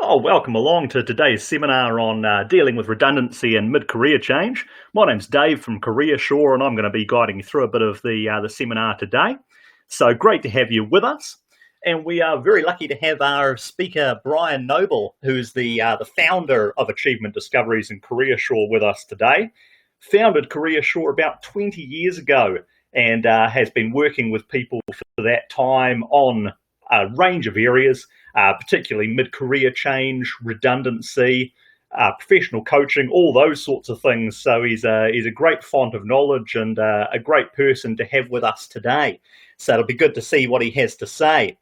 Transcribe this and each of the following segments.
Oh, welcome along to today's seminar on dealing with redundancy and mid-career change. My name's Dave from Career Shore, and I'm going to be guiding you through a bit of the seminar today. So great to have you with us. And we are very lucky to have our speaker, Brian Noble, who's the founder of Achievement Discoveries and Career Shore, with us today. Founded Career Shore about 20 years ago and has been working with people for that time on a range of areas, particularly mid-career change, redundancy, professional coaching, all those sorts of things. So he's a great font of knowledge and a great person to have with us today. So it'll be good to see what he has to say.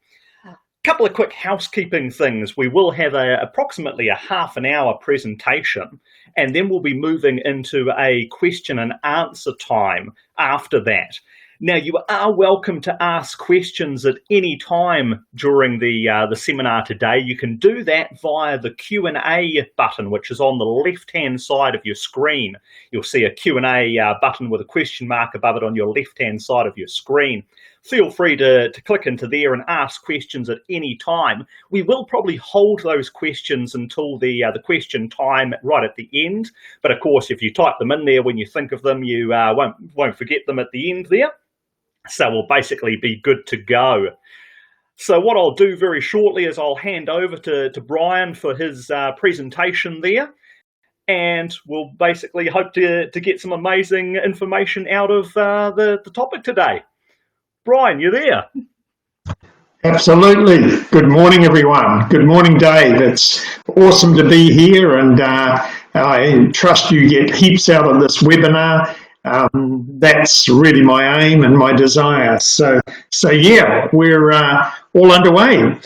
Couple of quick housekeeping things. We will have approximately a half an hour presentation, and then we'll be moving into a question and answer time after that. Now, you are welcome to ask questions at any time during the seminar today. You can do that via the Q&A button, which is on the left-hand side of your screen. You'll see a Q&A button with a question mark above it on your left-hand side of your screen. Feel free to click into there and ask questions at any time. We will probably hold those questions until the question time right at the end. But of course, if you type them in there when you think of them, you won't forget them at the end there. So we'll basically be good to go. So what I'll do very shortly is I'll hand over to Brian for his presentation there. And we'll basically hope to get some amazing information out of the topic today. Brian, you there? Absolutely. Good morning, everyone. Good morning, Dave. It's awesome to be here, and I trust you get heaps out of this webinar. That's really my aim and my desire. So yeah, we're all underway.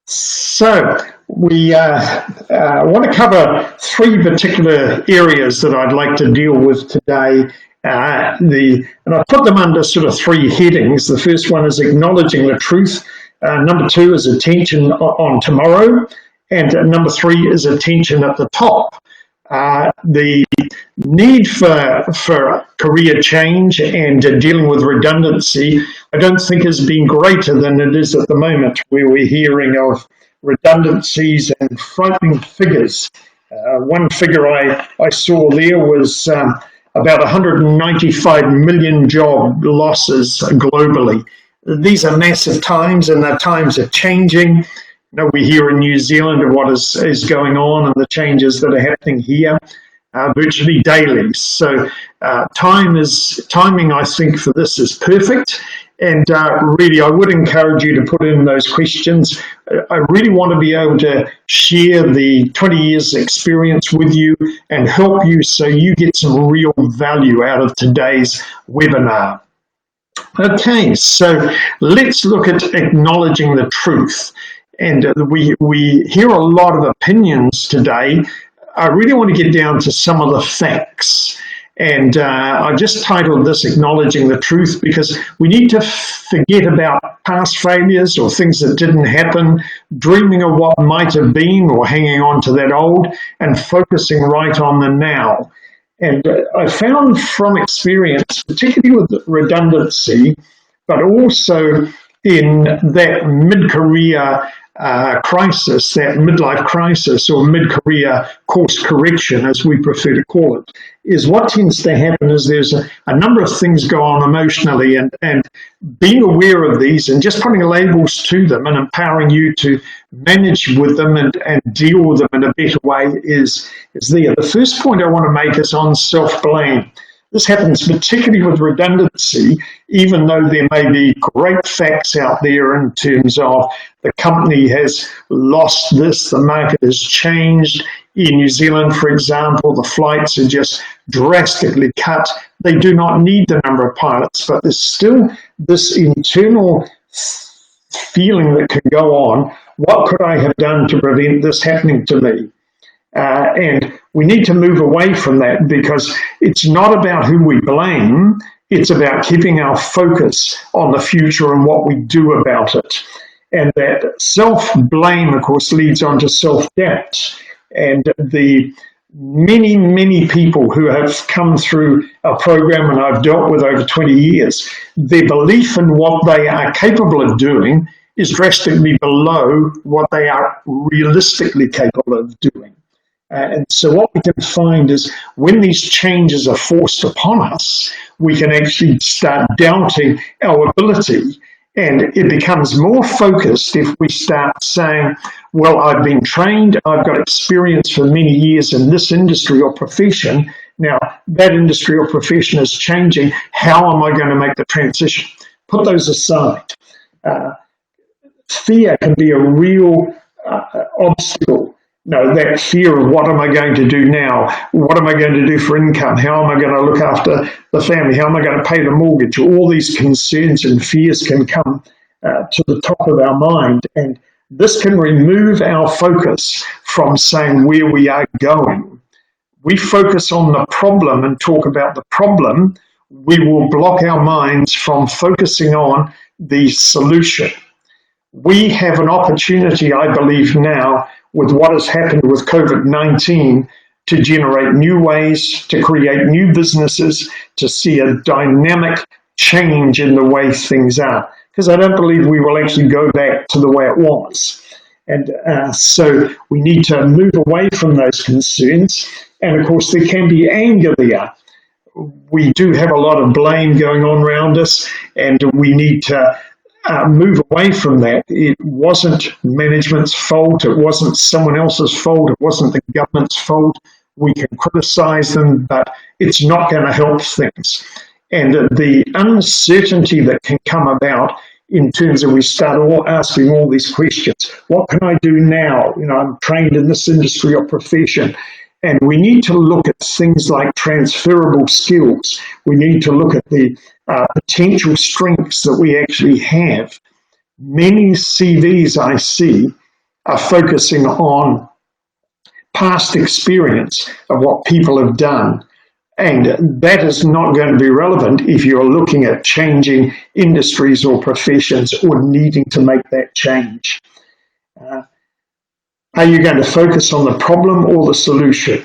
So we want to cover three particular areas that I'd like to deal with today. And I put them under sort of three headings. The first one is acknowledging the truth. Number two is attention on tomorrow. And number three is attention at the top. The need for career change and dealing with redundancy, I don't think has been greater than it is at the moment, where we're hearing of redundancies and frightening figures. One figure I saw there was about 195 million job losses globally. These are massive times, and the times are changing. We hear in New Zealand of what is going on and the changes that are happening here virtually daily. So timing, I think, for this is perfect. And really, I would encourage you to put in those questions. I really want to be able to share the 20 years experience with you and help you so you get some real value out of today's webinar. Okay, so let's look at acknowledging the truth. And we hear a lot of opinions today. I really want to get down to some of the facts. And I just titled this Acknowledging the Truth because we need to forget about past failures or things that didn't happen, dreaming of what might have been or hanging on to that old, and focusing right on the now. And I found from experience, particularly with redundancy, but also in that mid-career crisis, that midlife crisis or mid-career course correction, as we prefer to call it, is what tends to happen is there's a number of things go on emotionally, and being aware of these and just putting labels to them and empowering you to manage with them and deal with them in a better way is there. The first point I want to make is on self-blame. This happens particularly with redundancy, even though there may be great facts out there in terms of the company has lost this, the market has changed. In New Zealand, for example, the flights are just drastically cut. They do not need the number of pilots, but there's still this internal feeling that can go on. What could I have done to prevent this happening to me? And we need to move away from that because it's not about who we blame, it's about keeping our focus on the future and what we do about it. And that self-blame, of course, leads on to self-doubt. And the many people who have come through a program and I've dealt with over 20 years, their belief in what they are capable of doing is drastically below what they are realistically capable of doing. And so what we can find is when these changes are forced upon us, we can actually start doubting our ability. And it becomes more focused if we start saying, well, I've been trained, I've got experience for many years in this industry or profession. Now, that industry or profession is changing. How am I going to make the transition? Put those aside. Fear can be a real obstacle. No, that fear of what am I going to do now? What am I going to do for income? How am I going to look after the family? How am I going to pay the mortgage? All these concerns and fears can come to the top of our mind, and this can remove our focus from saying where we are going. We focus on the problem and talk about the problem, we will block our minds from focusing on the solution. We have an opportunity, I believe now, with what has happened with COVID-19 to generate new ways, to create new businesses, to see a dynamic change in the way things are. Because I don't believe we will actually go back to the way it was. And so we need to move away from those concerns. And of course, there can be anger there. We do have a lot of blame going on around us, and we need to move away from that. It wasn't management's fault. It wasn't someone else's fault. It wasn't the government's fault. We can criticize them, but it's not going to help things. And the uncertainty that can come about in terms of we start asking all these questions. What can I do now? I'm trained in this industry or profession. And we need to look at things like transferable skills. We need to look at the potential strengths that we actually have. Many CVs I see are focusing on past experience of what people have done. And that is not going to be relevant if you're looking at changing industries or professions or needing to make that change. Are you going to focus on the problem or the solution?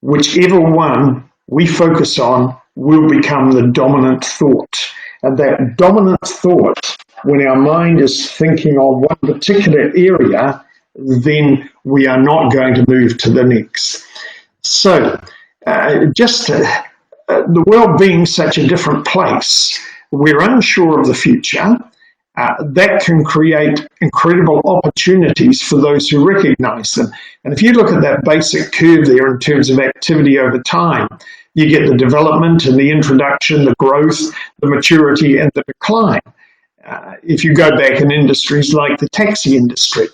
Whichever one we focus on will become the dominant thought. And that dominant thought, when our mind is thinking on one particular area, then we are not going to move to the next. So, the world being such a different place, we're unsure of the future. That can create incredible opportunities for those who recognize them. And if you look at that basic curve there in terms of activity over time, you get the development and the introduction, the growth, the maturity, and the decline. If you go back in industries like the taxi industry,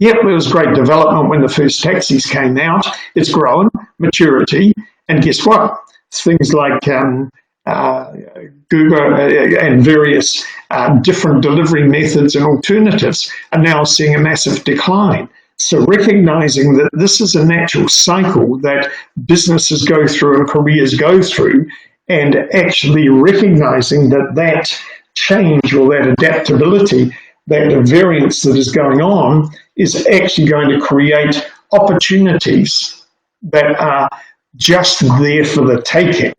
yep, there was great development when the first taxis came out. It's grown, maturity, and guess what? Things like Google and various different delivery methods and alternatives are now seeing a massive decline. So recognizing that this is a natural cycle that businesses go through and careers go through, and actually recognizing that that change or that adaptability, that variance that is going on is actually going to create opportunities that are just there for the taking.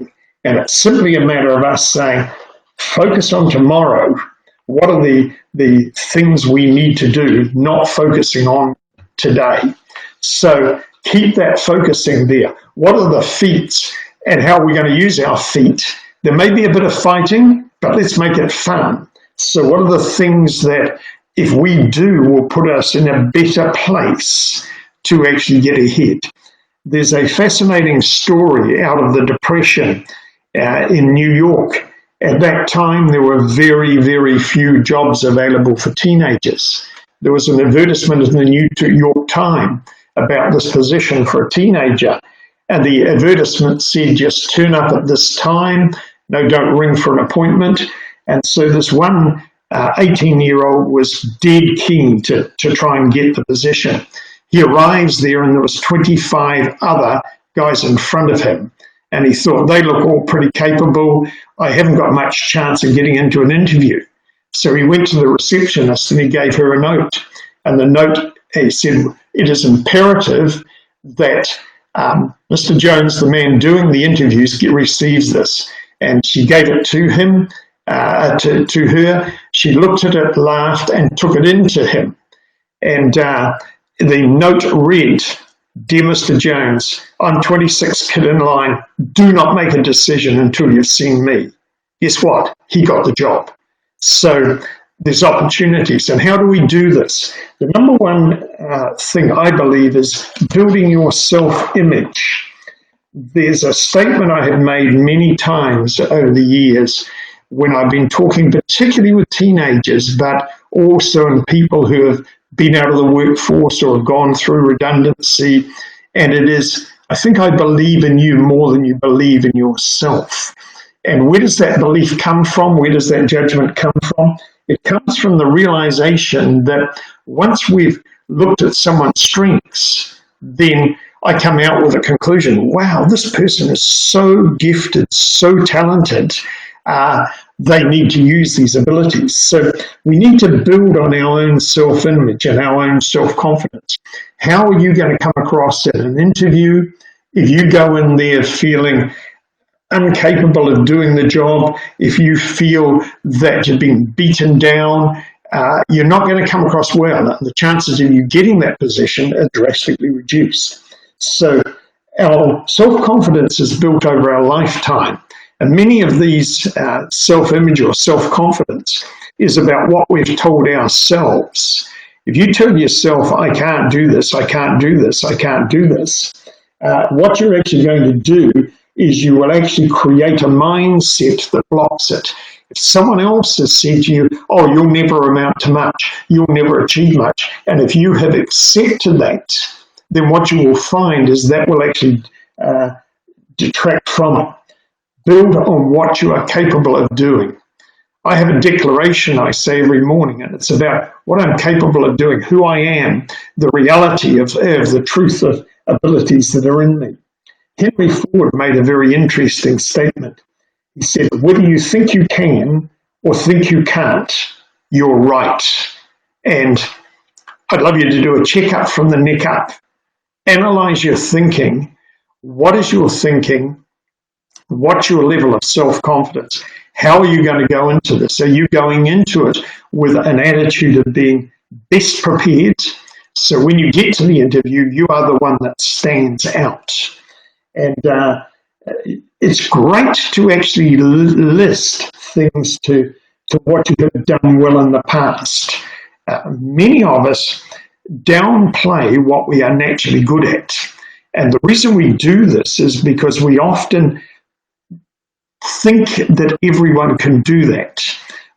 And it's simply a matter of us saying, focus on tomorrow. What are the things we need to do, not focusing on today? So keep that focusing there. What are the feats and how are we going to use our feet? There may be a bit of fighting, but let's make it fun. So what are the things that if we do will put us in a better place to actually get ahead? There's a fascinating story out of the Depression in New York. At that time, there were very, very few jobs available for teenagers. There was an advertisement in the New York Times about this position for a teenager. And the advertisement said, just turn up at this time. No, don't ring for an appointment. And so this one 18-year-old was dead keen to try and get the position. He arrives there and there was 25 other guys in front of him. And he thought, they look all pretty capable. I haven't got much chance of getting into an interview. So he went to the receptionist and he gave her a note. And the note, he said, it is imperative that Mr. Jones, the man doing the interviews, receives this. And she gave it to him. to her. She looked at it, laughed, and took it into him. And the note read, "Dear Mr. Jones, I'm 26 kid in line. Do not make a decision until you've seen me." Guess what? He got the job. So there's opportunities. And how do we do this? The number one thing I believe is building your self-image. There's a statement I have made many times over the years when I've been talking particularly with teenagers, but also in people who have been out of the workforce or have gone through redundancy. And it is, I think I believe in you more than you believe in yourself. And where does that belief come from? Where does that judgment come from? It comes from the realization that once we've looked at someone's strengths, then I come out with a conclusion. Wow, this person is so gifted, so talented. They need to use these abilities. So we need to build on our own self-image and our own self-confidence. How are you going to come across in an interview if you go in there feeling incapable of doing the job, if you feel that you're being beaten down, you're not going to come across well. The chances of you getting that position are drastically reduced. So our self-confidence is built over our lifetime. And many of these self-image or self-confidence is about what we've told ourselves. If you tell yourself, "I can't do this, I can't do this, I can't do this," what you're actually going to do is you will actually create a mindset that blocks it. If someone else has said to you, "Oh, you'll never amount to much, you'll never achieve much," and if you have accepted that, then what you will find is that will actually detract from it. Build on what you are capable of doing. I have a declaration I say every morning, and it's about what I'm capable of doing, who I am, the reality of the truth of abilities that are in me. Henry Ford made a very interesting statement. He said, "Whether you think you can or think you can't, you're right." And I'd love you to do a checkup from the neck up. Analyze your thinking. What is your thinking? What's your level of self-confidence? How are you going to go into this? Are you going into it with an attitude of being best prepared? So when you get to the interview, you are the one that stands out. And it's great to actually list things to what you have done well in the past. Many of us downplay what we are naturally good at. And the reason we do this is because we often think that everyone can do that.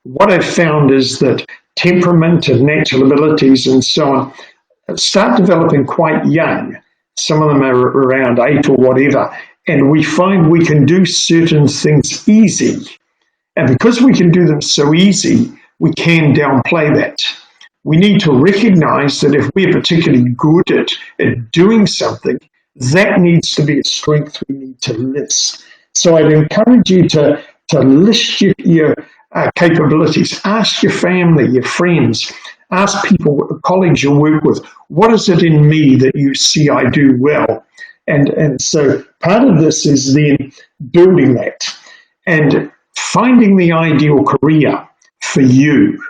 What I've found is that temperament and natural abilities and so on start developing quite young. Some of them are around 8 or whatever. And we find we can do certain things easy. And because we can do them so easy, we can downplay that. We need to recognize that if we're particularly good at doing something, that needs to be a strength we need to list. So I'd encourage you to list your capabilities. Ask your family, your friends, ask people, colleagues you work with, what is it in me that you see I do well? And so part of this is then building that and finding the ideal career for you.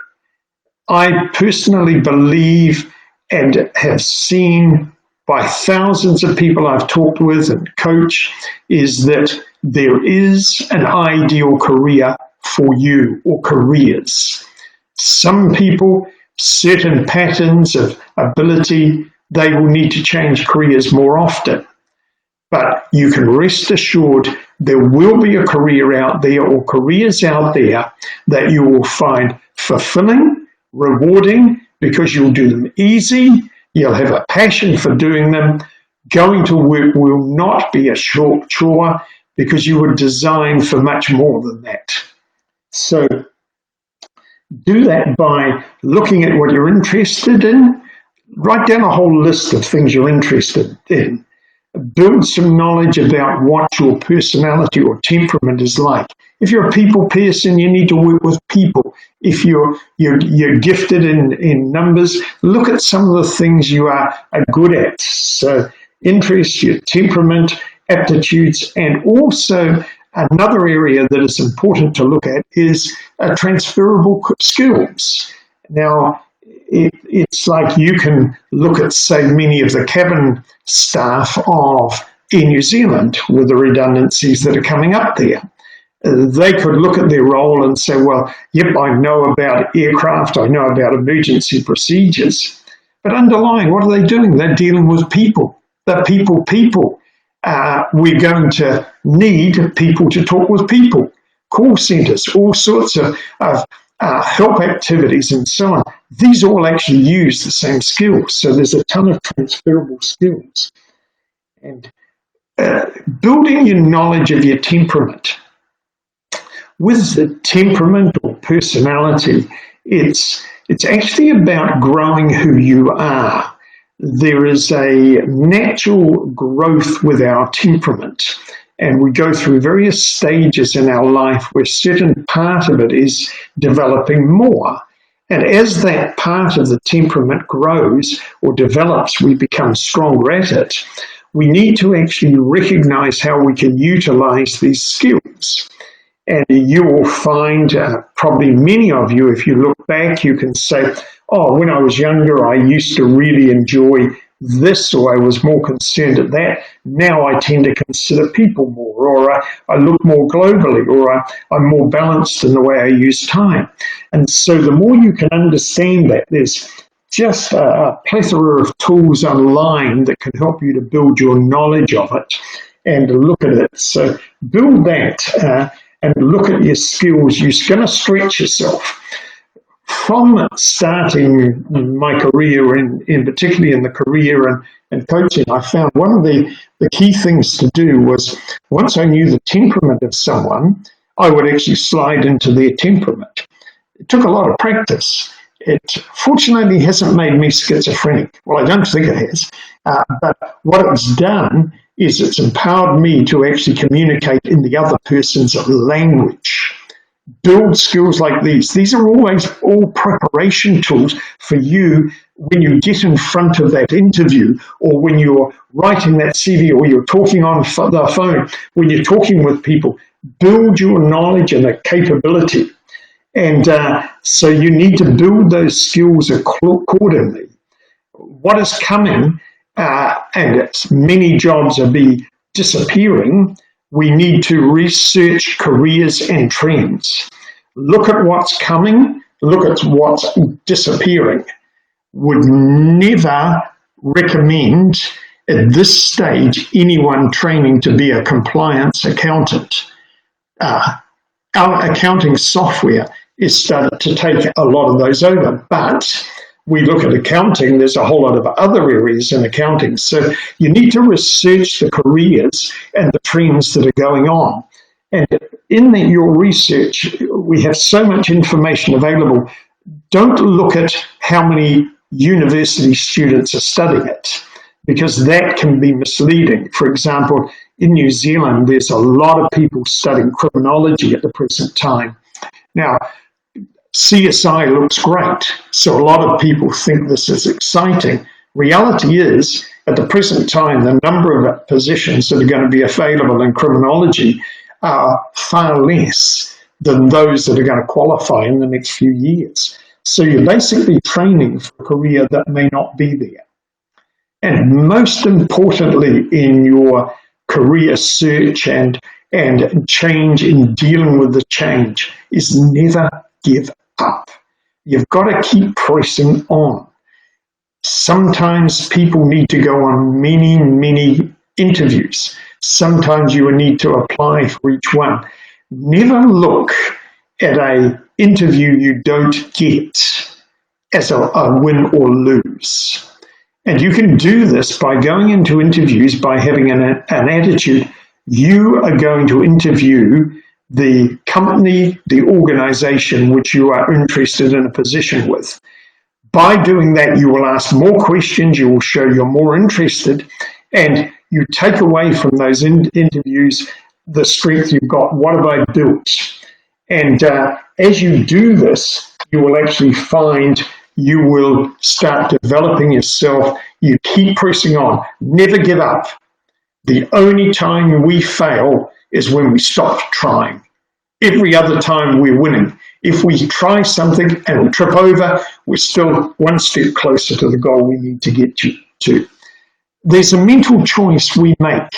I personally believe and have seen by thousands of people I've talked with and coach is that there is an ideal career for you or careers. Some people, certain patterns of ability, they will need to change careers more often. But you can rest assured there will be a career out there or careers out there that you will find fulfilling, rewarding, because you'll do them easy, you'll have a passion for doing them. Going to work will not be a short chore because you were designed for much more than that. So do that by looking at what you're interested in. Write down a whole list of things you're interested in. Build some knowledge about what your personality or temperament is like. If you're a people person, you need to work with people. If you're gifted in numbers, look at some of the things you are good at. So interests, your temperament, aptitudes, and also Another area that is important to look at is transferable skills. Now, it's like you can look at, say, many of the cabin staff of Air New Zealand with the redundancies that are coming up there. They could look at their role and say, well, yep, I know about aircraft, I know about emergency procedures. But underlying, what are they doing? They're dealing with people. They're people. We're going to need people to talk with people, call centres, all sorts of help activities and so on. These all actually use the same skills. So there's a ton of transferable skills. And building your knowledge of your temperament. With the temperament or personality, it's actually about growing who you are. There is a natural growth with our temperament, and we go through various stages in our life where a certain part of it is developing more. And as that part of the temperament grows or develops, we become stronger at it. We need to actually recognize how we can utilize these skills. And you will find, probably many of you, if you look back, you can say, oh, when I was younger, I used to really enjoy this, or I was more concerned at that. Now I tend to consider people more, or I look more globally, or I'm more balanced in the way I use time. And so the more you can understand that, there's just a plethora of tools online that can help you to build your knowledge of it and look at it. So build that. And look at your skills. You're going to stretch yourself. From starting my career, in particularly in the career and coaching, I found one of the key things to do was, once I knew the temperament of someone, I would actually slide into their temperament. It took a lot of practice. It fortunately hasn't made me schizophrenic. Well, I don't think it has. But what it's done is it's empowered me to actually communicate in the other person's language. Build skills like these. These are always all preparation tools for you when you get in front of that interview, or when you're writing that CV, or you're talking on the phone, when you're talking with people. Build your knowledge and a capability. And so you need to build those skills accordingly. What is coming, and many jobs are disappearing, we need to research careers and trends. Look at what's coming, look at what's disappearing. Would never recommend at this stage anyone training to be a compliance accountant. Our accounting software is started to take a lot of those over, but we look at accounting, there's a whole lot of other areas in accounting. So you need to research the careers and the trends that are going on. And in your research, we have so much information available. Don't look at how many university students are studying it, because that can be misleading. For example, in New Zealand, there's a lot of people studying criminology at the present time. Now, CSI looks great, so a lot of people think this is exciting. Reality is, at the present time, the number of positions that are going to be available in criminology are far less than those that are going to qualify in the next few years. So you're basically training for a career that may not be there. And most importantly, in your career search and change, in dealing with the change, is never give up. You've got to keep pressing on. Sometimes people need to go on many interviews. Sometimes you will need to apply for each one. Never look at an interview you don't get as a win or lose. And you can do this by going into interviews, by having an attitude. You are going to interview the company, the organization which you are interested in a position with. By doing that, you will ask more questions, you will show you're more interested, and you take away from those interviews the strength you've got. What have I built? And as you do this, you will actually find you will start developing yourself. You keep pressing on. Never give up. The only time we fail is when we stop trying. Every other time we're winning. If we try something and we trip over, we're still one step closer to the goal we need to get to. There's a mental choice we make.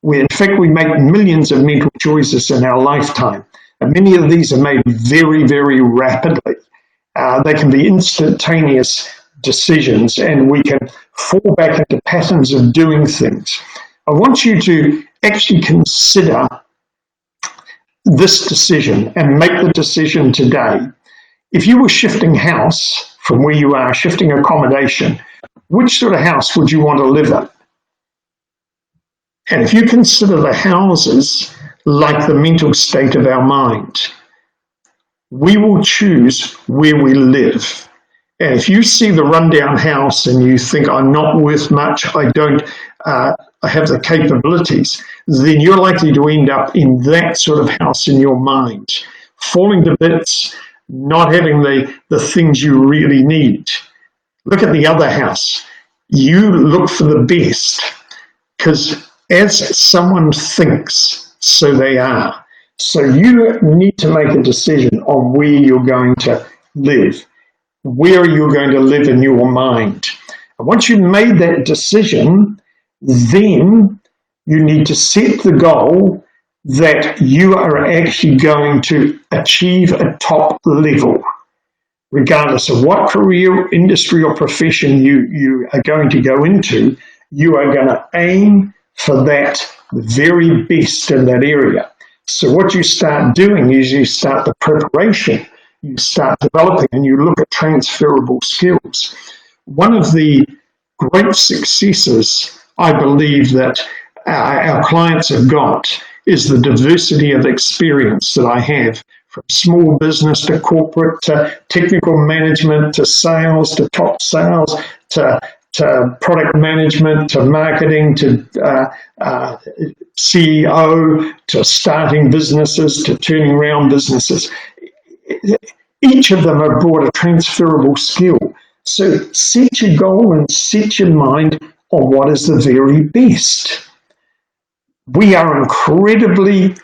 In fact, we make millions of mental choices in our lifetime. And many of these are made very, very rapidly. They can be instantaneous decisions, and we can fall back into patterns of doing things. I want you to actually consider this decision and make the decision today. If you were shifting house from where you are, shifting accommodation, which sort of house would you want to live in? And if you consider the houses like the mental state of our mind, we will choose where we live. And if you see the rundown house and you think, I'm not worth much, I have the capabilities, then you're likely to end up in that sort of house in your mind, falling to bits, not having the things you really need. Look at the other house. You look for the best, because as someone thinks, so they are. So you need to make a decision on where you're going to live. Where are you going to live in your mind? And once you've made that decision, then you need to set the goal that you are actually going to achieve a top level. Regardless of what career, industry, or profession you are going to go into, you are going to aim for that very best in that area. So what you start doing is you start the preparation, you start developing, and you look at transferable skills. One of the great successes I believe that our clients have got is the diversity of experience that I have, from small business to corporate to technical management to sales to top sales to product management to marketing to CEO to starting businesses to turning around businesses. Each of them have brought a transferable skill. So set your goal and set your mind on what is the very best. We are incredibly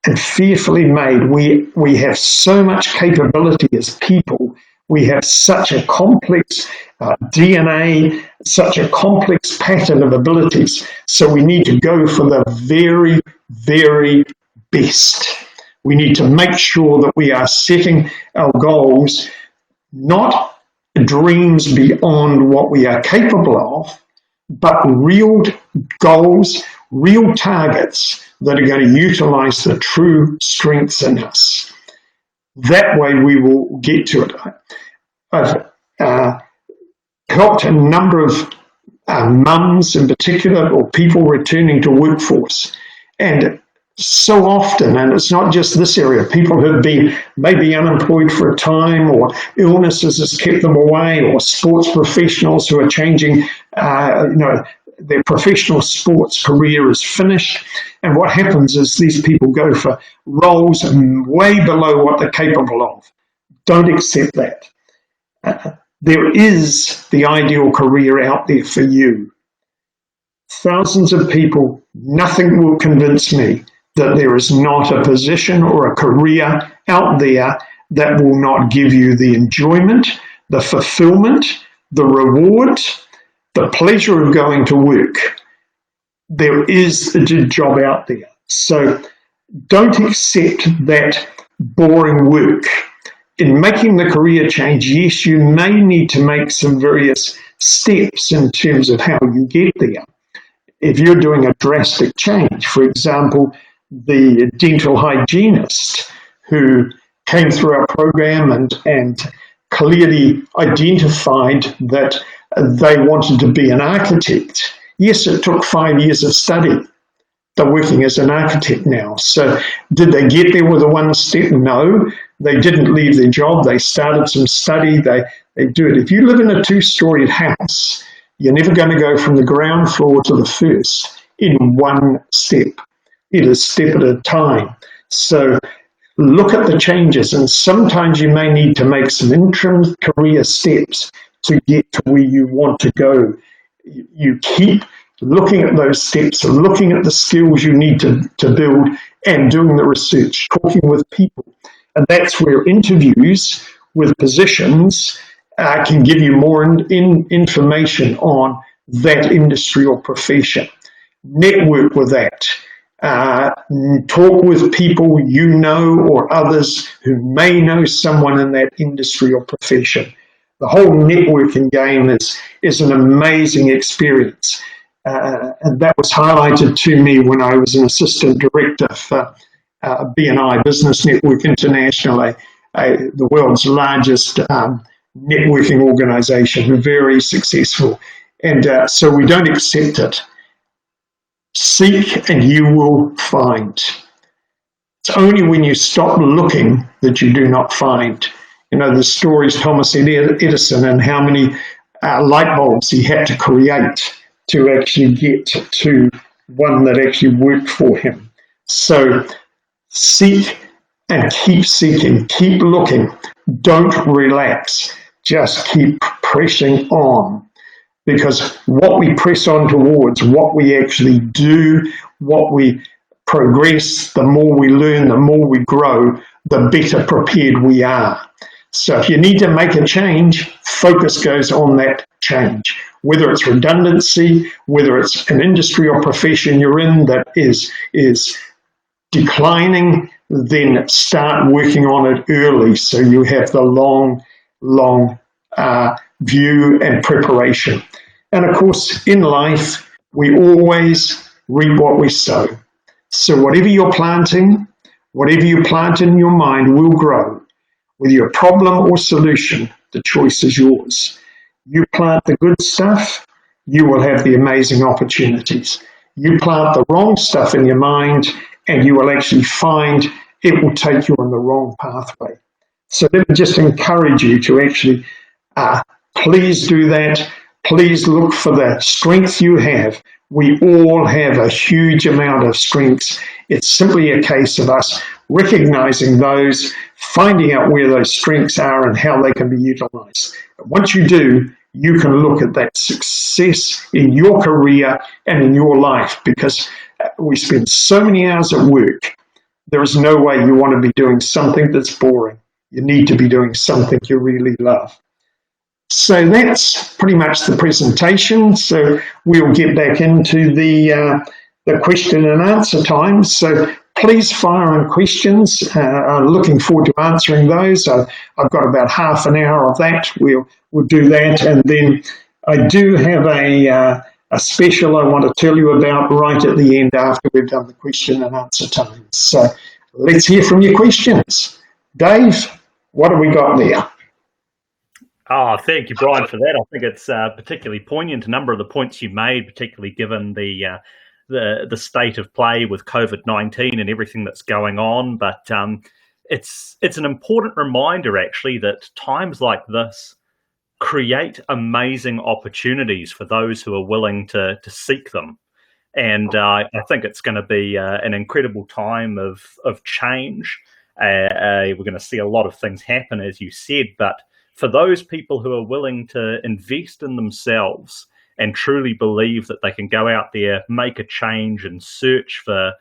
and fearfully made. We have so much capability as people. We have such a complex DNA, such a complex pattern of abilities. So we need to go for the very, very best. We need to make sure that we are setting our goals, not dreams beyond what we are capable of, but real goals, real targets that are going to utilize the true strengths in us. That way we will get to it. I've helped a number of mums in particular, or people returning to workforce. And so often, and it's not just this area, people who've been maybe unemployed for a time, or illnesses has kept them away, or sports professionals who are changing, their professional sports career is finished. And what happens is these people go for roles way below what they're capable of. Don't accept that. There is the ideal career out there for you. Thousands of people, nothing will convince me that there is not a position or a career out there that will not give you the enjoyment, the fulfillment, the reward, the pleasure of going to work. There is a job out there. So don't accept that boring work. In making the career change, yes, you may need to make some various steps in terms of how you get there. If you're doing a drastic change, for example, the dental hygienist who came through our program and clearly identified that they wanted to be an architect. Yes, it took 5 years of study. They're working as an architect now. So did they get there with a one step? No, they didn't leave their job. They started some study. They do it. If you live in a 2-storied house, you're never going to go from the ground floor to the first in one step. It is step at a time. So look at the changes, and sometimes you may need to make some interim career steps to get to where you want to go. You keep looking at those steps, looking at the skills you need to build, and doing the research, talking with people. And that's where interviews with positions can give you more information on that industry or profession. Network with that. Talk with people you know or others who may know someone in that industry or profession. The whole networking game is an amazing experience. And that was highlighted to me when I was an assistant director for BNI, Business Network International, the world's largest networking organization, very successful. And so we don't accept it. Seek and you will find. It's only when you stop looking that you do not find. You know, the stories Thomas Edison and how many light bulbs he had to create to actually get to one that actually worked for him. So seek and keep seeking, keep looking. Don't relax. Just keep pressing on. Because what we press on towards, what we actually do, what we progress, the more we learn, the more we grow, the better prepared we are. So if you need to make a change, focus goes on that change. Whether it's redundancy, whether it's an industry or profession you're in that is declining, then start working on it early so you have the long view and preparation. And of course, in life, we always reap what we sow. So whatever you're planting, whatever you plant in your mind will grow. Whether you're problem or solution, the choice is yours. You plant the good stuff, you will have the amazing opportunities. You plant the wrong stuff in your mind, and you will actually find it will take you on the wrong pathway. So let me just encourage you to actually please do that. Please look for the strength you have. We all have a huge amount of strengths. It's simply a case of us recognizing those, finding out where those strengths are and how they can be utilized. Once you do, you can look at that success in your career and in your life, because we spend so many hours at work. There is no way you want to be doing something that's boring. You need to be doing something you really love. So that's pretty much the presentation. So we'll get back into the question and answer time. So please fire in questions. I'm looking forward to answering those. I've got about half an hour of that. We'll do that, and then I do have a special I want to tell you about right at the end after we've done the question and answer time. So let's hear from your questions. Dave, what have we got there? Oh, thank you, Brian, for that. I think it's particularly poignant. A number of the points you made, particularly given the state of play with COVID-19 and everything that's going on. But it's an important reminder, actually, that times like this create amazing opportunities for those who are willing to seek them. And I think it's going to be an incredible time of change. We're going to see a lot of things happen, as you said, but for those people who are willing to invest in themselves and truly believe that they can go out there, make a change, and search for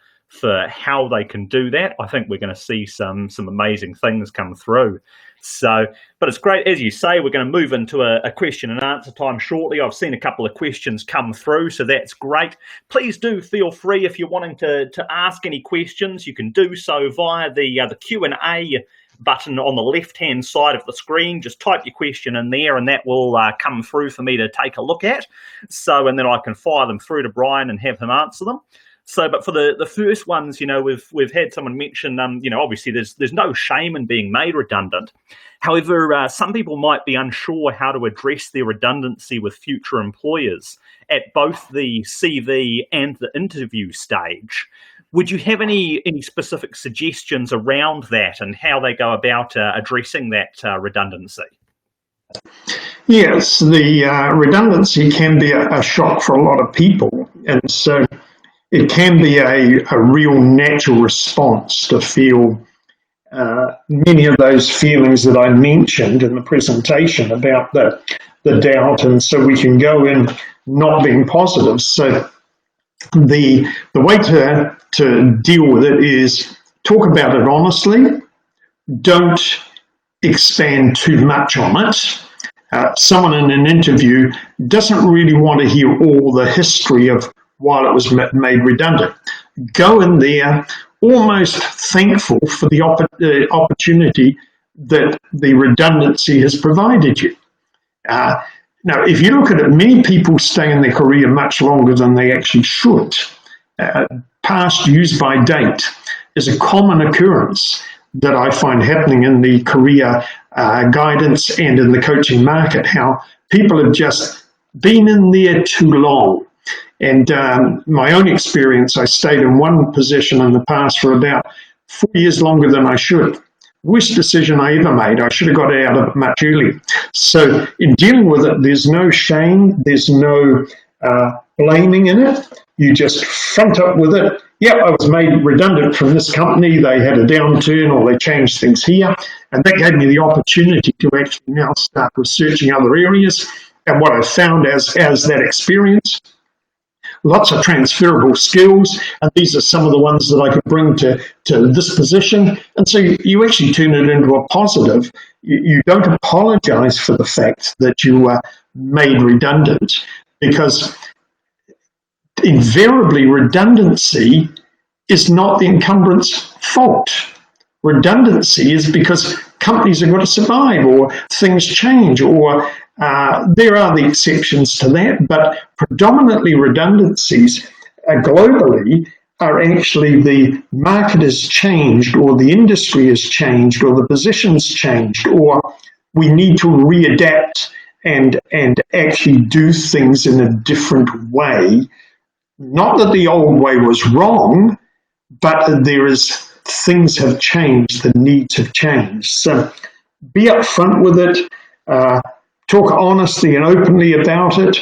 how they can do that, I think we're going to see some amazing things come through. So, but it's great, as you say, we're going to move into a question and answer time shortly. I've seen a couple of questions come through, so that's great. Please do feel free, if you're wanting to ask any questions, you can do so via the Q&A button on the left-hand side of the screen. Just type your question in there, and that will come through for me to take a look at. So, and then I can fire them through to Brian and have him answer them. So, but for the first ones, we've had someone mention, obviously there's no shame in being made redundant. However, some people might be unsure how to address their redundancy with future employers at both the CV and the interview stage. Would you have any specific suggestions around that and how they go about addressing that redundancy? Yes, the redundancy can be a shock for a lot of people. And so it can be a real natural response to feel many of those feelings that I mentioned in the presentation about the the doubt, and so we can go in not being positive. So the way to deal with it is talk about it honestly. Don't expand too much on it. Someone in an interview doesn't really want to hear all the history of why it was made redundant. Go in there almost thankful for the opportunity that the redundancy has provided you. Now, if you look at it, many people stay in their career much longer than they actually should. Past use by date is a common occurrence that I find happening in the career guidance and in the coaching market, how people have just been in there too long. And my own experience, I stayed in one position in the past for about 4 years longer than I should. Worst decision I ever made. I should have got out of it much earlier. So in dealing with it, there's no shame, there's no blaming in it. You just front up with it. Yeah, I was made redundant from this company. They had a downturn or they changed things here. And that gave me the opportunity to actually now start researching other areas. And what I found as that experience, lots of transferable skills, and these are some of the ones that I could bring to this position. And so you actually turn it into a positive. You don't apologize for the fact that you were made redundant, because invariably redundancy is not the incumbent's fault. Redundancy is because companies have got to survive, or things change, or there are the exceptions to that, but predominantly redundancies globally are actually the market has changed, or the industry has changed, or the position's changed, or we need to readapt and actually do things in a different way. Not that the old way was wrong, but there is things have changed, the needs have changed. So be upfront with it, talk honestly and openly about it,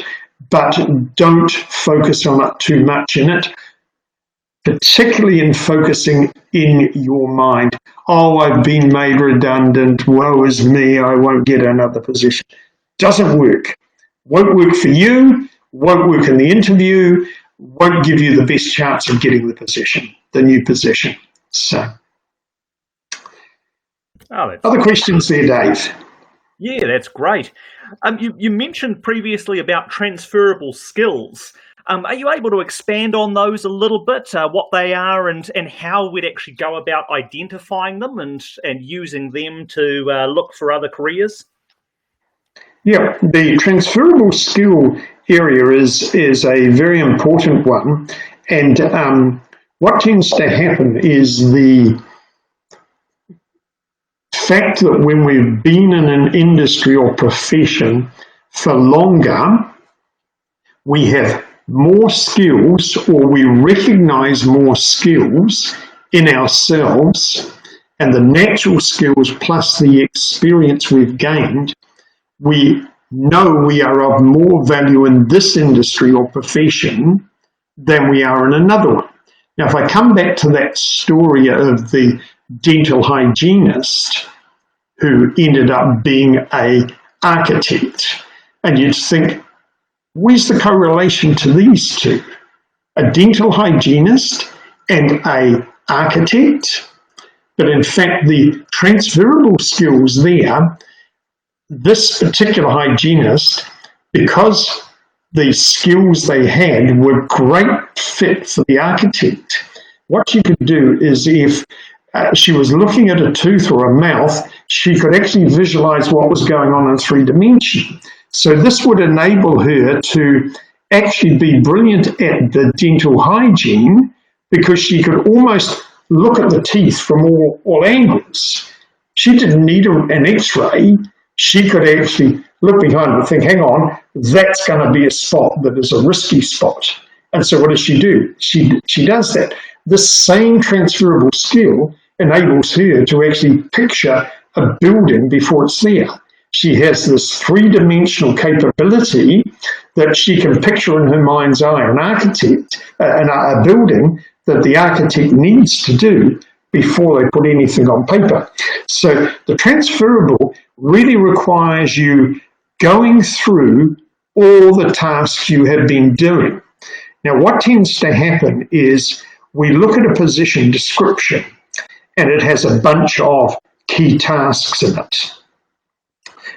but don't focus on it too much in it, particularly in focusing in your mind. Oh, I've been made redundant, woe is me, I won't get another position. Doesn't work. Won't work for you, won't work in the interview, won't give you the best chance of getting the position, the new position. So, other questions there, Dave? Yeah, that's great. You mentioned previously about transferable skills. Are you able to expand on those a little bit, what they are and how we'd actually go about identifying them and using them to look for other careers? Yeah, the transferable skill area is a very important one. And what tends to happen is the fact that when we've been in an industry or profession for longer, we have more skills, or we recognize more skills in ourselves, and the natural skills plus the experience we've gained, we know we are of more value in this industry or profession than we are in another one. Now, if I come back to that story of the dental hygienist who ended up being an architect, and you'd think, where's the correlation to these two? A dental hygienist and an architect? But in fact, the transferable skills there, this particular hygienist, because the skills they had were great fit for the architect, what she could do is if she was looking at a tooth or a mouth, she could actually visualize what was going on in 3 dimensions. So this would enable her to actually be brilliant at the dental hygiene, because she could almost look at the teeth from all angles. She didn't need an x-ray. She could actually look behind and think, hang on, that's going to be a spot that is a risky spot. And so what does she do? She does that. This same transferable skill enables her to actually picture a building before it's there. She has this 3-dimensional capability that she can picture in her mind's eye an architect, a building that the architect needs to do before they put anything on paper. So the transferable really requires you going through all the tasks you have been doing. Now, what tends to happen is we look at a position description and it has a bunch of key tasks in it.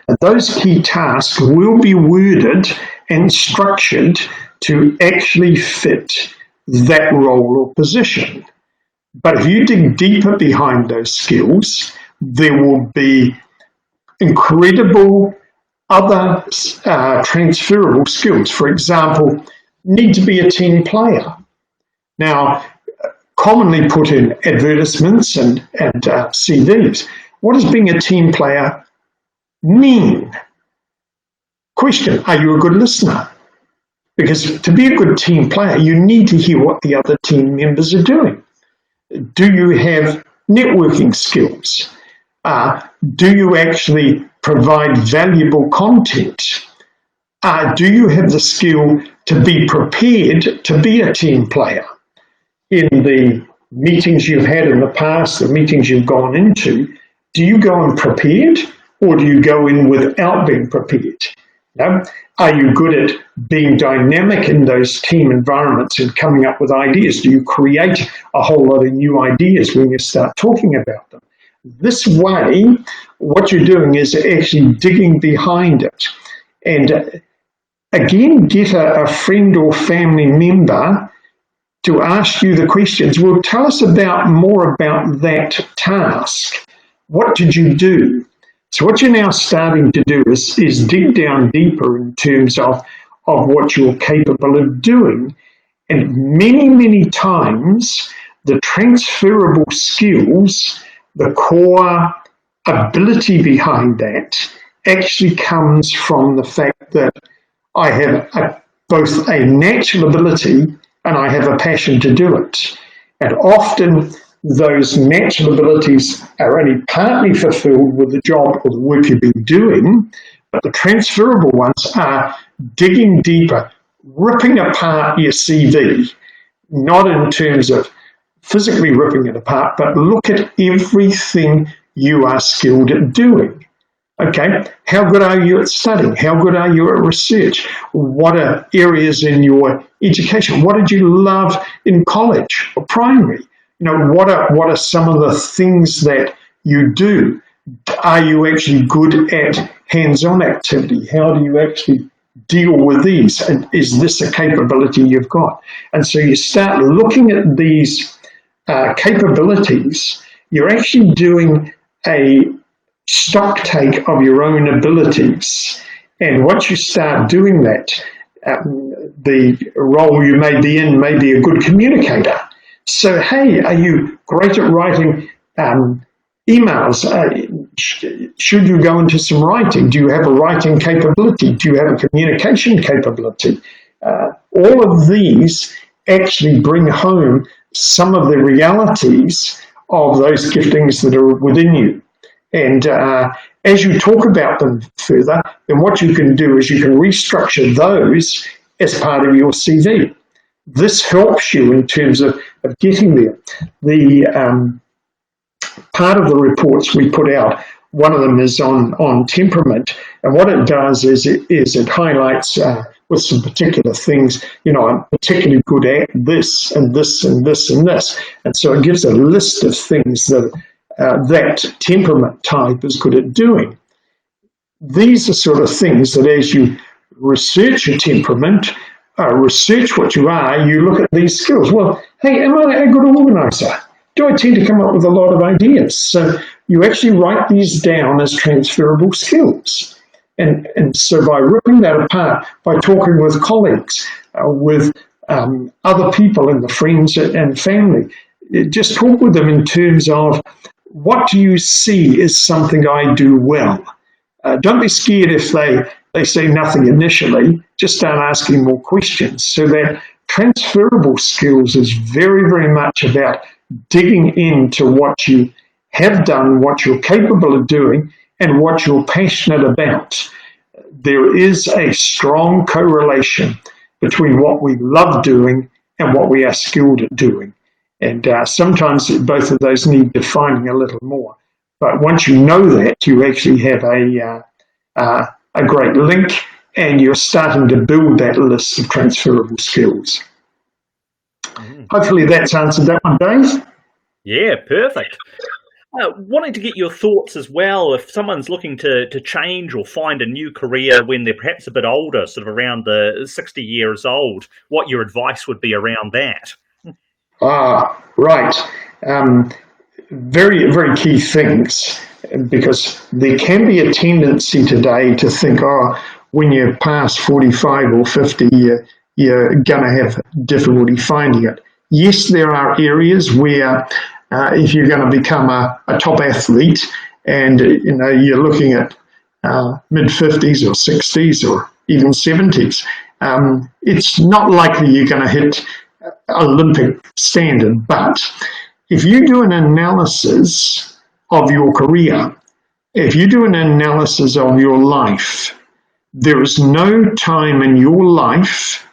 And those key tasks will be worded and structured to actually fit that role or position. But if you dig deeper behind those skills, there will be incredible other transferable skills. For example, need to be a team player. Now, commonly put in advertisements and CVs, what does being a team player mean? Question, are you a good listener? Because to be a good team player, you need to hear what the other team members are doing. Do you have networking skills? Do you actually provide valuable content? Do you have the skill to be prepared to be a team player? In the meetings you've had in the past, the meetings you've gone into, do you go in prepared or do you go in without being prepared? No? Are you good at being dynamic in those team environments and coming up with ideas? Do you create a whole lot of new ideas when you start talking about them? This way, what you're doing is actually digging behind it. And again, get a friend or family member to ask you the questions. Well, tell us more about that task. What did you do? So what you're now starting to do is dig down deeper in terms of what you're capable of doing. And many, many times, the transferable skills, the core ability behind that actually comes from the fact that I have both a natural ability and I have a passion to do it. And often those natural abilities are only partly fulfilled with the job or the work you've been doing, but the transferable ones are digging deeper, ripping apart your CV, not in terms of physically ripping it apart, but look at everything you are skilled at doing. Okay, how good are you at studying? How good are you at research? What are areas in your education? What did you love in college or primary? What are some of the things that you do? Are you actually good at hands-on activity? How do you actually deal with these? And is this a capability you've got? And so you start looking at these capabilities. You're actually doing a stock take of your own abilities. And once you start doing that, the role you may be in may be a good communicator. So, hey, are you great at writing emails? Should you go into some writing? Do you have a writing capability? Do you have a communication capability? All of these actually bring home some of the realities of those giftings that are within you. And as you talk about them further, then what you can do is you can restructure those as part of your CV. This helps you in terms of getting there. The part of the reports we put out, one of them is on temperament, and what it does is it highlights with some particular things, I'm particularly good at this and this and this and this, and so it gives a list of things that that temperament type is good at doing. These are sort of things that as you research your temperament, research what you are, you look at these skills. Well, hey, am I a good organizer? Do I tend to come up with a lot of ideas? So you actually write these down as transferable skills. And so by ripping that apart, by talking with colleagues, with other people in the friends and family, just talk with them in terms of what do you see as something I do well? Don't be scared if they say nothing initially. Just start asking more questions. So that transferable skills is very, very much about digging into what you have done, what you're capable of doing, and what you're passionate about. There is a strong correlation between what we love doing and what we are skilled at doing. And sometimes both of those need defining a little more. But once you know that, you actually have a great link, and you're starting to build that list of transferable skills. Mm. Hopefully that's answered that one, Dave. Yeah, perfect. Wanting to get your thoughts as well, if someone's looking to change or find a new career when they're perhaps a bit older, sort of around the 60 years old, what your advice would be around that. Right. Very, very key things, because there can be a tendency today to think, oh, when you're past 45 or 50, you're going to have difficulty finding it. Yes, there are areas where if you're going to become a top athlete and you're looking at mid 50s or 60s or even 70s, it's not likely you're going to hit Olympic standard. But if you do an analysis of your career, if you do an analysis of your life, there is no time in your life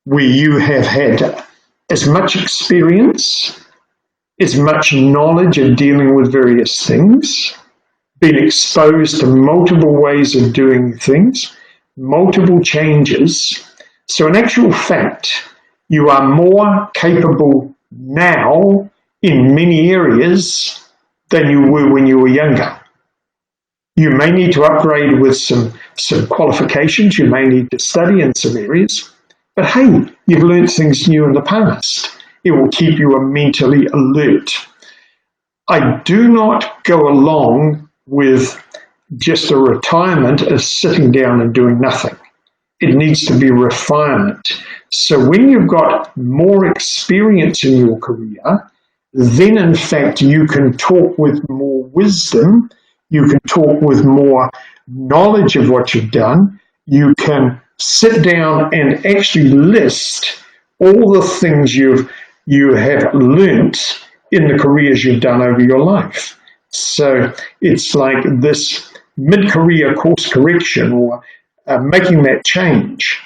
where you have had as much experience, as much knowledge of dealing with various things, been exposed to multiple ways of doing things, multiple changes. So, in actual fact, you are more capable now in many areas than you were when you were younger. You may need to upgrade with some qualifications, you may need to study in some areas, but hey, you've learned things new in the past. It will keep you mentally alert. I do not go along with just a retirement as sitting down and doing nothing. It needs to be refinement. So when you've got more experience in your career, then in fact you can talk with more wisdom, you can talk with more knowledge of what you've done, you can sit down and actually list all the things you have learnt in the careers you've done over your life. So it's like this mid-career course correction, or making that change.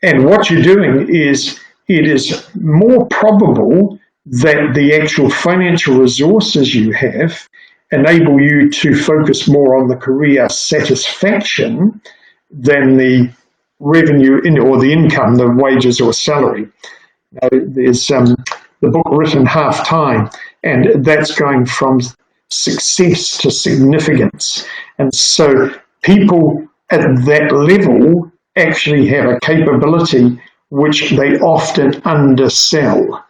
And what you're doing is, it is more probable that the actual financial resources you have enable you to focus more on the career satisfaction than the revenue or the income, the wages or salary. There's the book Written Half Time, and that's going from success to significance. And so people at that level actually have a capability which they often undersell.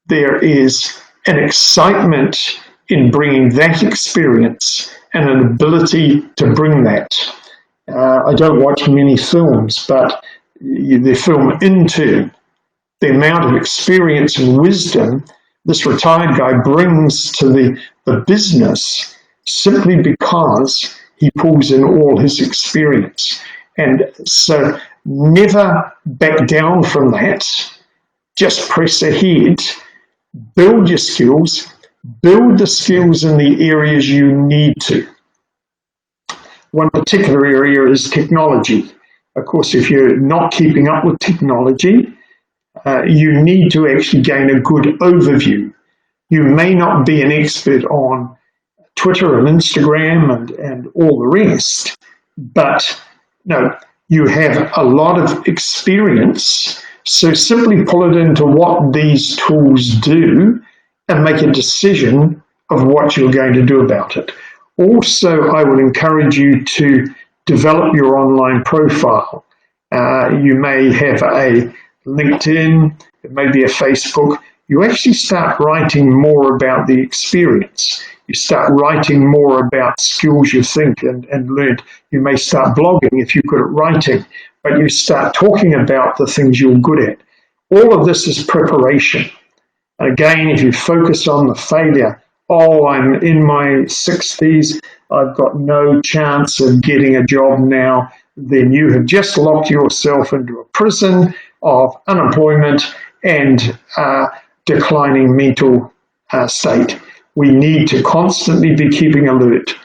There is an excitement in bringing that experience and an ability to bring that. I don't watch many films, but the film Intern, the amount of experience and wisdom this retired guy brings to the business, simply because he pulls in all his experience. And so never back down from that. Just press ahead, build your skills, build the skills in the areas you need to. One particular area is technology. Of course, if you're not keeping up with technology, you need to actually gain a good overview. You may not be an expert on Twitter and Instagram and all the rest, but no, you have a lot of experience. So simply pull it into what these tools do and make a decision of what you're going to do about it. Also, I would encourage you to develop your online profile. You may have a LinkedIn, it may be a Facebook. You actually start writing more about the experience. You start writing more about skills you think and learned. You may start blogging if you're good at writing, but you start talking about the things you're good at. All of this is preparation. Again, if you focus on the failure, oh, I'm in my 60s, I've got no chance of getting a job now, then you have just locked yourself into a prison of unemployment and declining mental state. We need to constantly be keeping alert.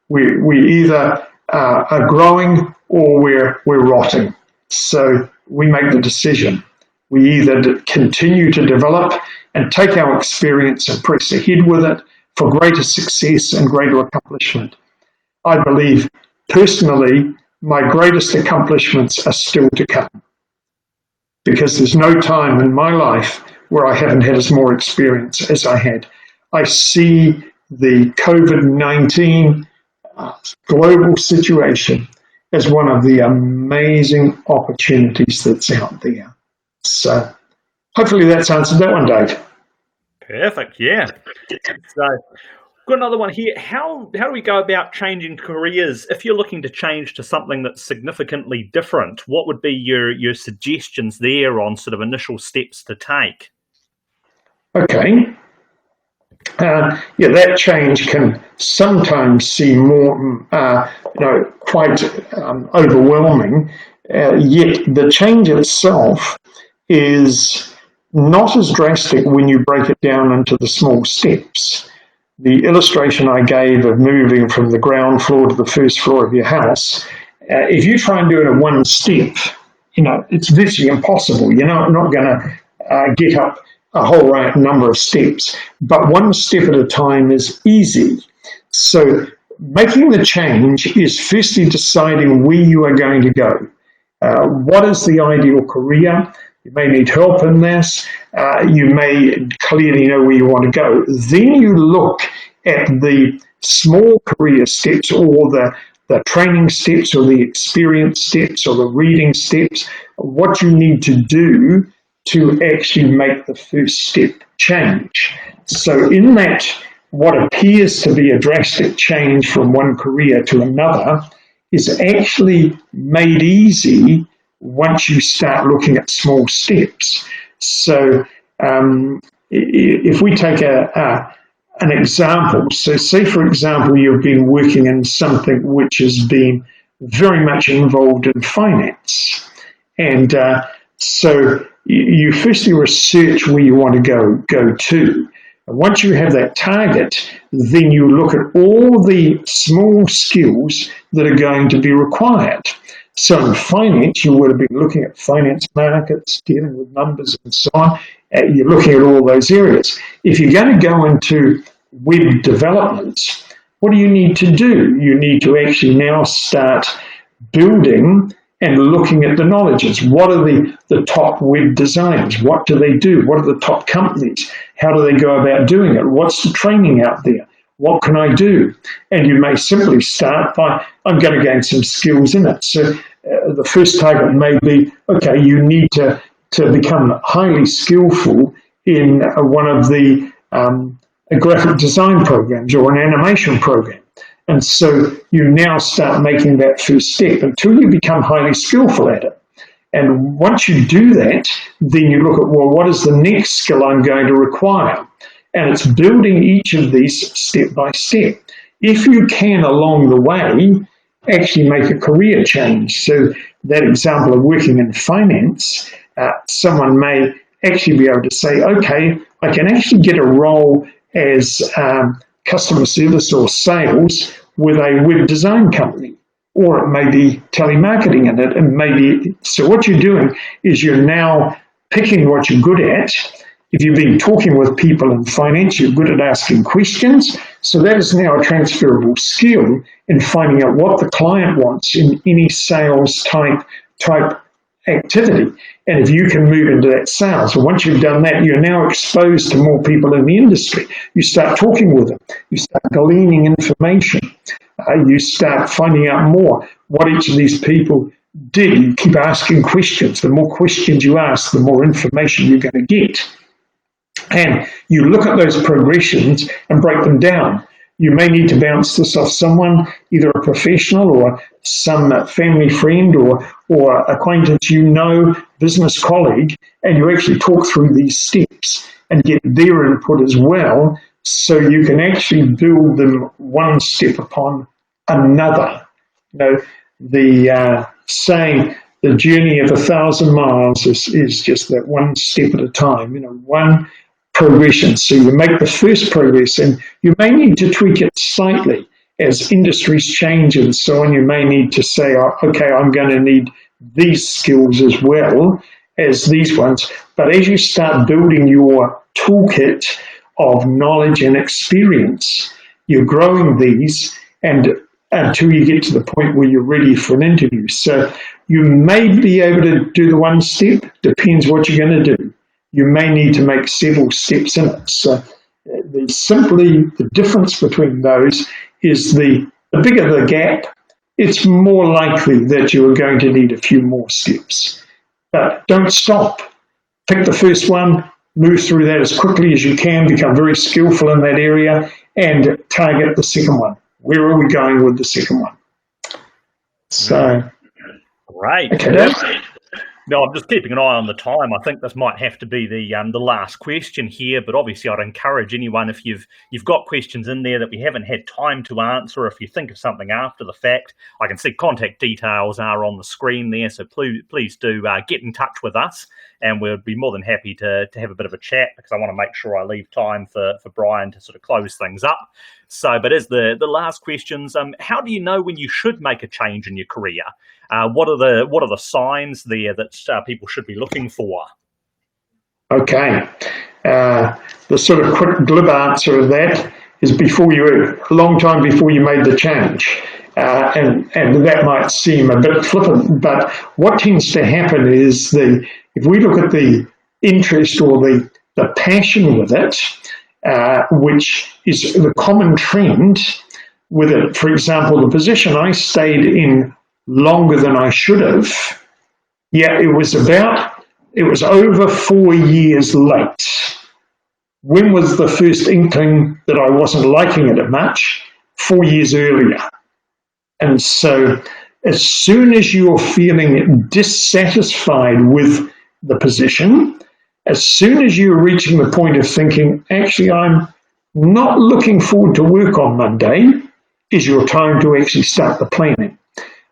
We either are growing or we're rotting. So we make the decision. We either continue to develop and take our experience and press ahead with it for greater success and greater accomplishment. I believe personally my greatest accomplishments are still to come, because there's no time in my life where I haven't had as more experience as I had. I see the COVID-19 global situation as one of the amazing opportunities that's out there. So hopefully that's answered that one, Dave. Perfect, yeah. So, got another one here. How do we go about changing careers if you're looking to change to something that's significantly different? What would be your suggestions there on sort of initial steps to take? Okay. Yeah, that change can sometimes seem more, quite overwhelming. Yet the change itself is not as drastic when you break it down into the small steps. The illustration I gave of moving from the ground floor to the first floor of your house, if you try and do it in one step, it's virtually impossible. You're not going to get up a whole number of steps, but one step at a time is easy. So making the change is firstly deciding where you are going to go. What is the ideal career? You may need help in this. You may clearly know where you want to go. Then you look at the small career steps, or the training steps, or the experience steps, or the reading steps, what you need to do to actually make the first step change. So in that, what appears to be a drastic change from one career to another is actually made easy once you start looking at small steps. So if we take an example, so say for example you've been working in something which has been very much involved in finance, and so you firstly research where you want to go to. And once you have that target, then you look at all the small skills that are going to be required. So in finance, you would have been looking at finance markets, dealing with numbers and so on. You're looking at all those areas. If you're going to go into web development, what do you need to do? You need to actually now start building and looking at the knowledges. What are the top web designers? What do they do? What are the top companies? How do they go about doing it? What's the training out there? What can I do? And you may simply start by, I'm going to gain some skills in it. So the first target may be, okay, you need to become highly skillful in one of the graphic design programs or an animation program. And so you now start making that first step until you become highly skillful at it. And once you do that, then you look at, well, what is the next skill I'm going to require? And it's building each of these step by step. If you can, along the way, actually make a career change. So that example of working in finance, someone may actually be able to say, okay, I can actually get a role as customer service or sales with a web design company, or it may be telemarketing in it, and maybe, so what you're doing is you're now picking what you're good at. If you've been talking with people in finance, you're good at asking questions, so that is now a transferable skill in finding out what the client wants in any sales type activity. And if you can move into that sales, and once you've done that, you're now exposed to more people in the industry. You start talking with them, you start gleaning information, you start finding out more what each of these people did. You keep asking questions. The more questions you ask, the more information you're going to get. And you look at those progressions and break them down. You may need to bounce this off someone, either a professional or some family friend or acquaintance business colleague, and you actually talk through these steps and get their input as well, so you can actually build them one step upon another. The saying, the journey of 1,000 miles is just that one step at a time, one progression. So you make the first progress, and you may need to tweak it slightly as industries change and so on. You may need to say, okay, I'm going to need these skills as well as these ones. But as you start building your toolkit of knowledge and experience, you're growing these, and until you get to the point where you're ready for an interview. So you may be able to do the one step, depends what you're going to do. You may need to make several steps in it. So the difference between those is the bigger the gap, it's more likely that you are going to need a few more steps. But don't stop. Pick the first one, move through that as quickly as you can, become very skillful in that area, and target the second one. Where are we going with the second one? So, Great. okay. No, I'm just keeping an eye on the time. I think this might have to be the last question here, but obviously I'd encourage anyone, if you've got questions in there that we haven't had time to answer, if you think of something after the fact, I can see contact details are on the screen there, so please do get in touch with us, and we'll be more than happy to have a bit of a chat, because I want to make sure I leave time for Brian to sort of close things up. So, but as the last questions, how do you know when you should make a change in your career? What are the signs there that people should be looking for? Okay. The sort of quick glib answer of that is a long time before you made the change. And that might seem a bit flippant, but what tends to happen is if we look at the interest or the passion with it, which is the common trend with it. For example, the position I stayed in longer than I should have, it was over 4 years late. When was the first inkling that I wasn't liking it much? 4 years earlier. And so as soon as you're feeling dissatisfied with the position, as soon as you're reaching the point of thinking, actually, I'm not looking forward to work on Monday, is your time to actually start the planning.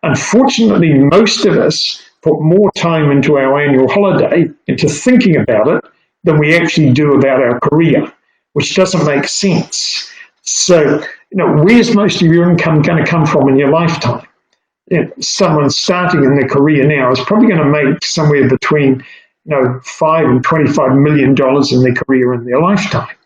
Unfortunately, most of us put more time into our annual holiday, into thinking about it, than we actually do about our career, which doesn't make sense. So, where's most of your income going to come from in your lifetime? Someone starting in their career now is probably going to make somewhere between $5 and $25 million in their career in their lifetime.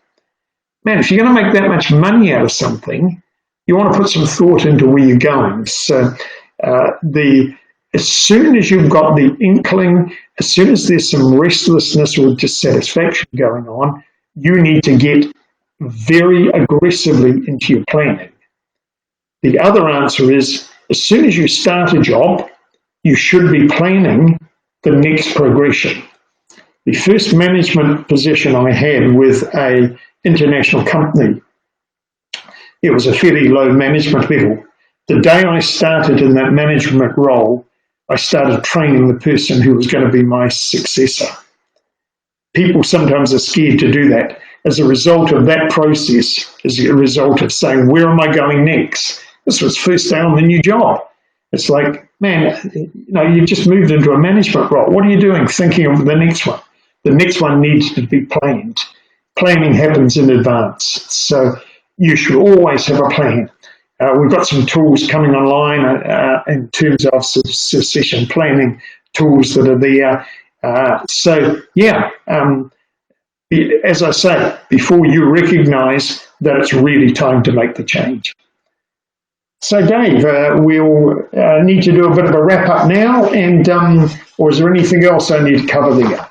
Man, if you're going to make that much money out of something, you want to put some thought into where you're going. So as soon as you've got the inkling, as soon as there's some restlessness or dissatisfaction going on, you need to get very aggressively into your planning. The other answer is, as soon as you start a job, you should be planning the next progression. The first management position I had with an international company, it was a fairly low management level. The day I started in that management role, I started training the person who was going to be my successor. People sometimes are scared to do that. As a result of that process, as a result of saying, where am I going next? This was first day on the new job. It's like, man, you just moved into a management role. What are you doing? Thinking of the next one. The next one needs to be planned. Planning happens in advance. So you should always have a plan. We've got some tools coming online in terms of succession planning tools that are there. As I say, before you recognize that it's really time to make the change. So, Dave, we'll need to do a bit of a wrap up now, or is there anything else I need to cover there?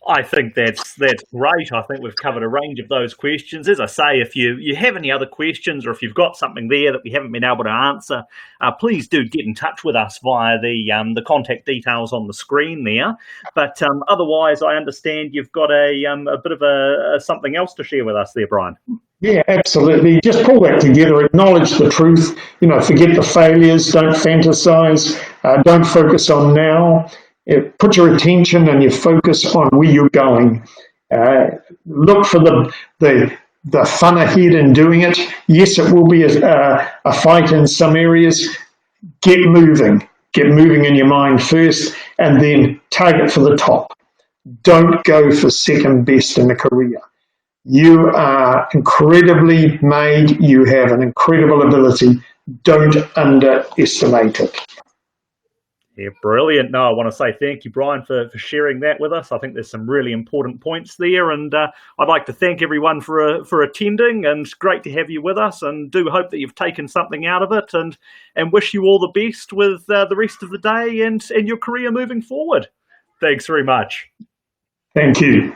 I think that's great. I think we've covered a range of those questions. As I say, if you have any other questions, or if you've got something there that we haven't been able to answer, please do get in touch with us via the contact details on the screen there. But otherwise, I understand you've got a bit of something else to share with us there, Brian. Yeah, absolutely. Just pull that together, acknowledge the truth, forget the failures, don't fantasize, don't focus on now. Put your attention and your focus on where you're going. Look for the fun ahead in doing it. Yes, it will be a fight in some areas. Get moving in your mind first, and then target for the top. Don't go for second best in a career. You are incredibly made. You have an incredible ability. Don't underestimate it. Yeah, brilliant. No, I want to say thank you, Brian, for sharing that with us. I think there's some really important points there, and I'd like to thank everyone for attending, and great to have you with us, and do hope that you've taken something out of it, and wish you all the best with the rest of the day and your career moving forward. Thanks very much. Thank you.